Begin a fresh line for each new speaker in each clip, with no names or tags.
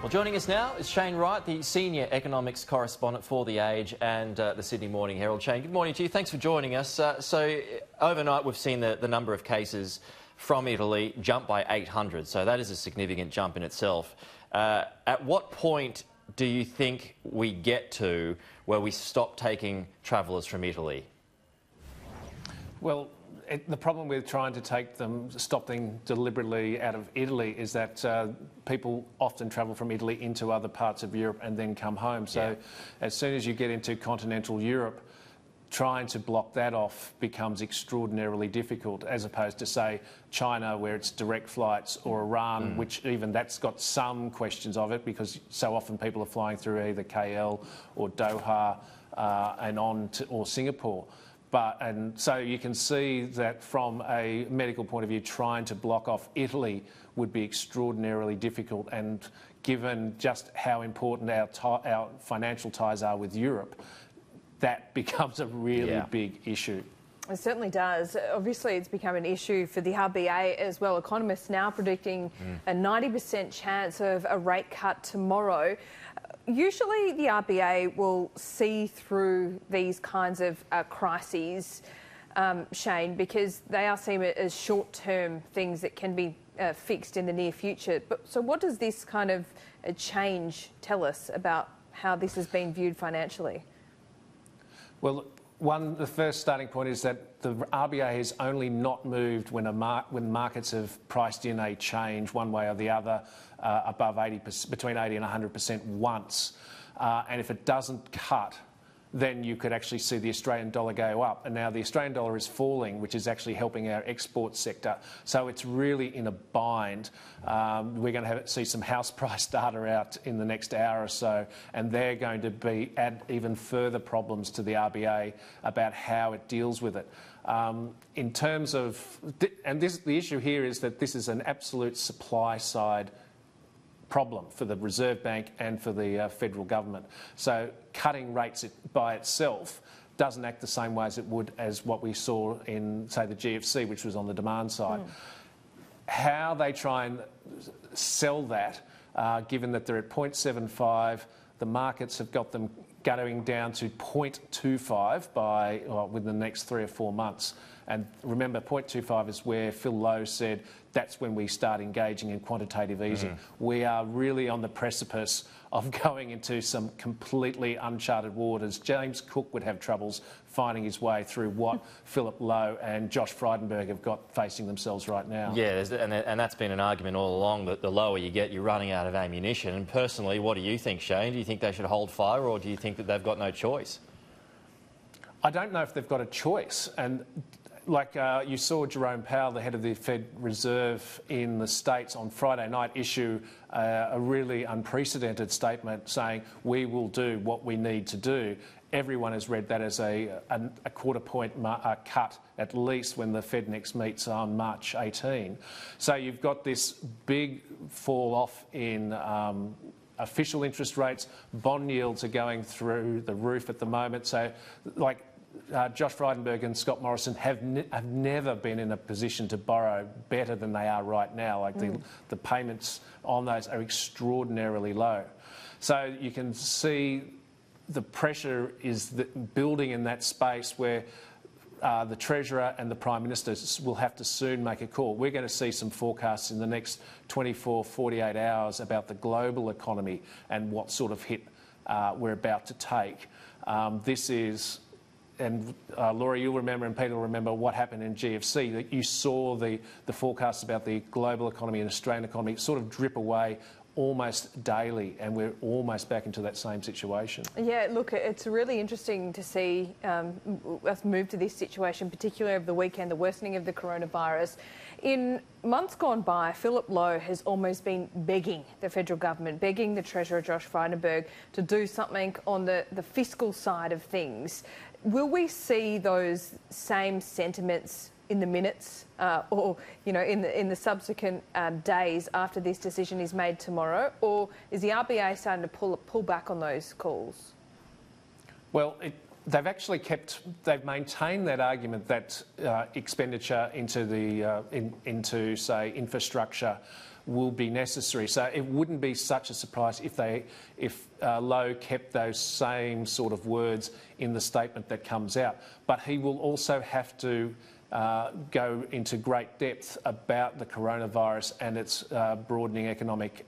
Well, joining us now is Shane Wright, the senior economics correspondent for The Age and the Sydney Morning Herald. Shane, good morning to you. Thanks for joining us. So overnight we've seen the number of cases from Italy jump by 800, so that is a significant jump in itself. At what point do you think we get to where we stop taking travellers from Italy?
Well, the problem with trying to stop them deliberately out of Italy is that people often travel from Italy into other parts of Europe and then come home. So as soon as you get into continental Europe, trying to block that off becomes extraordinarily difficult, as opposed to, say, China, where it's direct flights, or Iran, which even that's got some questions of it, because so often people are flying through either KL or Doha and on to, or Singapore. And so you can see that from a medical point of view, trying to block off Italy would be extraordinarily difficult. And given just how important our financial ties are with Europe, that becomes a really big issue.
It certainly does. Obviously, it's become an issue for the RBA as well. Economists now predicting a 90% chance of a rate cut tomorrow. Usually the RBA will see through these kinds of crises, Shane, because they are seen as short-term things that can be fixed in the near future. So what does this kind of change tell us about how this has been viewed financially?
Well, the first starting point is that the RBA has only not moved when markets have priced in a change one way or the other above 80%, between 80 and 100% once. And if it doesn't cut, then you could actually see the Australian dollar go up. And now the Australian dollar is falling, which is actually helping our export sector. So it's really in a bind. We're going to see some house price data out in the next hour or so, and they're going to add even further problems to the RBA about how it deals with it. In terms of, and the issue here is that this is an absolute supply side problem for the Reserve Bank and for the federal government. So cutting rates by itself doesn't act the same way as it would as what we saw in, say, the GFC, which was on the demand side. How they try and sell that, given that they're at 0.75, the markets have got them going down to 0.25 within the next 3 or 4 months. And remember, 0.25 is where Phil Lowe said that's when we start engaging in quantitative easing. We are really on the precipice of going into some completely uncharted waters. James Cook would have troubles finding his way through what Philip Lowe and Josh Frydenberg have got facing themselves right now.
Yeah, and that's been an argument all along, that the lower you get, you're running out of ammunition. And personally, what do you think, Shane? Do you think they should hold fire, or do you think that they've got no choice?
I don't know if they've got a choice. And like you saw Jerome Powell, the head of the Fed Reserve in the States on Friday night, issue a really unprecedented statement saying we will do what we need to do. Everyone has read that as a quarter point cut at least when the Fed next meets on March 18. So you've got this big fall off in official interest rates. Bond yields are going through the roof at the moment. So like Josh Frydenberg and Scott Morrison have never been in a position to borrow better than they are right now. Like the payments on those are extraordinarily low. So you can see the pressure is building in that space where the Treasurer and the Prime Minister will have to soon make a call. We're going to see some forecasts in the next 24, 48 hours about the global economy and what sort of hit we're about to take. And Laura, you'll remember, and Peter will remember what happened in GFC, that you saw the forecasts about the global economy and Australian economy sort of drip away almost daily, and we're almost back into that same situation. Yeah,
look, it's really interesting to see us move to this situation, particularly over the weekend, the worsening of the coronavirus. In months gone by, Philip Lowe has almost been begging the federal government, begging the Treasurer, Josh Frydenberg, to do something on the fiscal side of things. Will we see those same sentiments in the minutes or, you know, in the subsequent days after this decision is made tomorrow? Or is the RBA starting to pull back on those calls?
Well, they've maintained that argument that expenditure into say, infrastructure will be necessary. So it wouldn't be such a surprise if Lowe kept those same sort of words in the statement that comes out. But he will also have to go into great depth about the coronavirus and its broadening economic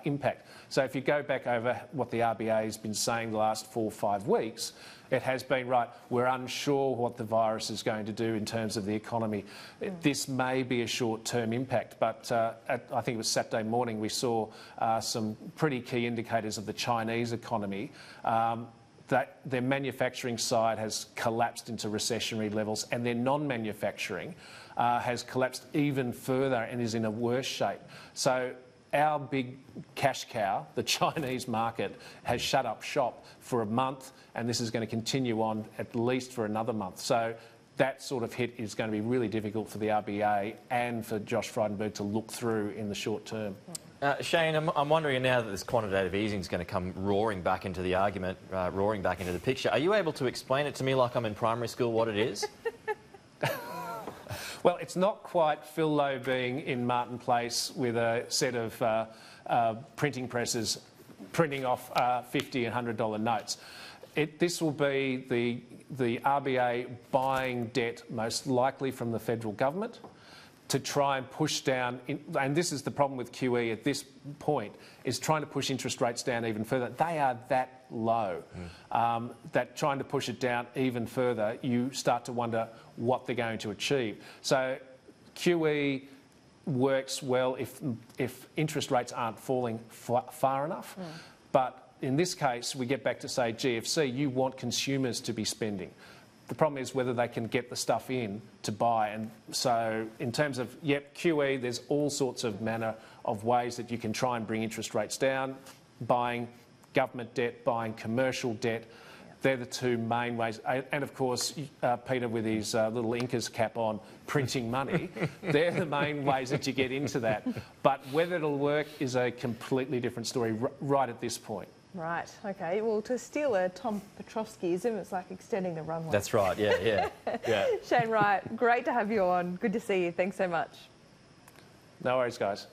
impact. So if you go back over what the RBA has been saying the last 4 or 5 weeks, it has been, right, we're unsure what the virus is going to do in terms of the economy. This may be a short-term impact, but I think it was Saturday morning we saw some pretty key indicators of the Chinese economy. That their manufacturing side has collapsed into recessionary levels, and their non-manufacturing has collapsed even further and is in a worse shape. So our big cash cow, the Chinese market, has shut up shop for a month, and this is going to continue on at least for another month. So that sort of hit is going to be really difficult for the RBA and for Josh Frydenberg to look through in the short term.
Shane, I'm wondering now that this quantitative easing is going to come roaring back into the argument, roaring back into the picture, are you able to explain it to me like I'm in primary school what it is?
Well, it's not quite Phil Lowe being in Martin Place with a set of printing presses printing off $50 and $100 notes. This will be the RBA buying debt most likely from the federal government to try and push down, and this is the problem with QE at this point, is trying to push interest rates down even further. They are that low that trying to push it down even further, you start to wonder what they're going to achieve. So QE works well if interest rates aren't falling far enough. But in this case, we get back to, say, GFC, you want consumers to be spending. The problem is whether they can get the stuff in to buy. And so in terms of, QE, there's all sorts of manner of ways that you can try and bring interest rates down, buying government debt, buying commercial debt. They're the two main ways. And of course, Peter with his little Incas cap on, printing money, they're the main ways that you get into that. But whether it'll work is a completely different story right at this point.
Right, OK. Well, to steal a Tom Petrovskyism, it's like extending the runway.
That's right, yeah.
Shane Wright, great to have you on. Good to see you. Thanks so much.
No worries, guys.